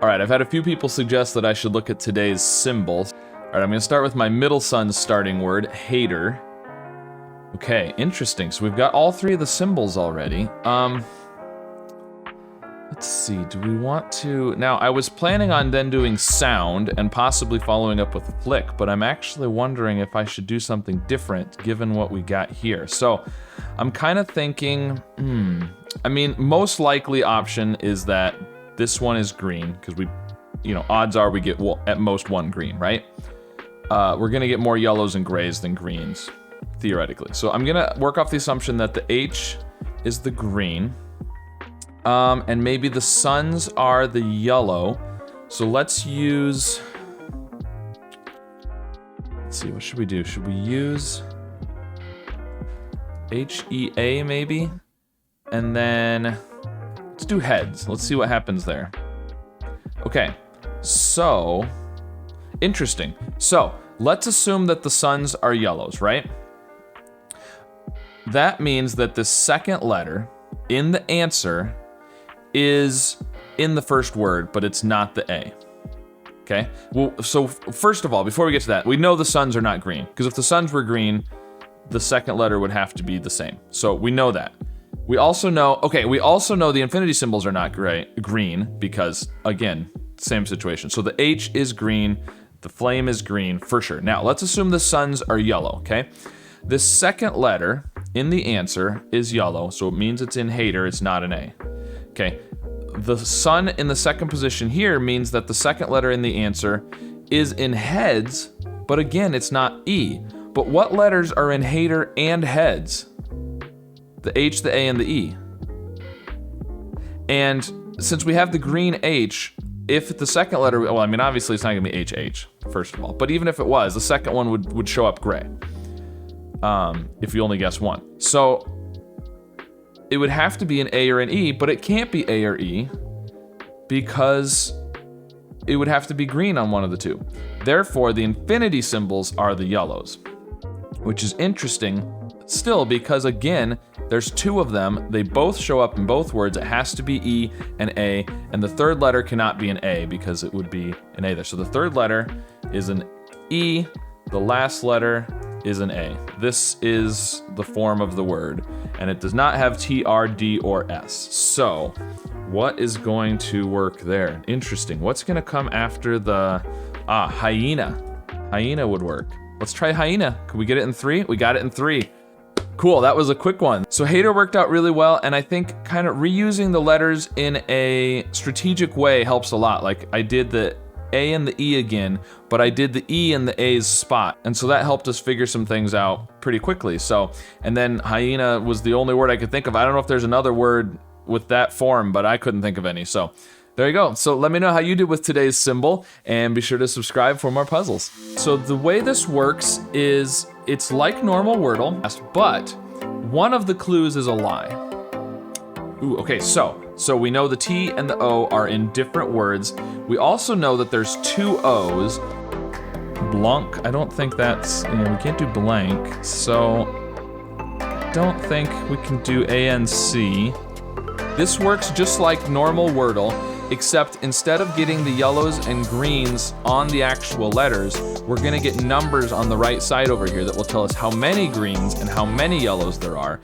All right, I've had a few people suggest that I should look at today's symbols. All right, I'm gonna start with my middle son's starting word, hater. Okay, interesting. So we've got all three of the symbols already. Let's see, do we want to... Now, I was planning on then doing sound and possibly following up with flick, but I'm actually wondering if I should do something different given what we got here. So, I'm kind of thinking, I mean, most likely option is that this one is green, because we, you know, odds are we get at most one green, right? We're gonna get more yellows and grays than greens, theoretically. So I'm gonna work off the assumption that the H is the green. And maybe the suns are the yellow. So let's use... Let's see, what should we do? Should we use H-E-A maybe? And then let's do heads. Let's see what happens there. Okay, so interesting. So let's assume that the suns are yellows, right? That means that the second letter in the answer is in the first word, but it's not the A. Okay? Well, so first of all, before we get to that, we know the suns are not green, because if the suns were green, the second letter would have to be the same. So we know that. We also know, the infinity symbols are not green, because, again, same situation. So the H is green, the flame is green, for sure. Now, let's assume the suns are yellow, okay? The second letter in the answer is yellow, so it means it's in hater, it's not an A. Okay, the sun in the second position here means that the second letter in the answer is in heads, but again, it's not E. But what letters are in hater and heads? The H, the A, and the E. And since we have the green H, if the second letter, well, I mean, obviously it's not gonna be HH, first of all, but even if it was, the second one would show up gray, if you only guess one. So, it would have to be an A or an E, but it can't be A or E because it would have to be green on one of the two. Therefore, the infinity symbols are the yellows, which is interesting still because, again, there's two of them. They both show up in both words. It has to be E and A, and the third letter cannot be an A because it would be an A there. So the third letter is an E, the last letter is an A. This is the form of the word, and it does not have T, R, D, or S. So, what is going to work there? Interesting. What's gonna come after the, hyena? Hyena would work. Let's try hyena. Could we get it in 3? We got it in 3. Cool, that was a quick one. So hater worked out really well, and I think kind of reusing the letters in a strategic way helps a lot. Like I did the A and the E again, but I did the E in the A's spot. And so that helped us figure some things out pretty quickly. So, and then hyena was the only word I could think of. I don't know if there's another word with that form, but I couldn't think of any. So there you go. So let me know how you did with today's symbol, and be sure to subscribe for more puzzles. So the way this works is it's like normal Wordle, but one of the clues is a lie. Ooh, okay, so we know the T and the O are in different words. We also know that there's 2 O's. Blanc, I don't think that's, we can't do blank, so I don't think we can do ANC. This works just like normal Wordle, except instead of getting the yellows and greens on the actual letters, we're gonna get numbers on the right side over here that will tell us how many greens and how many yellows there are.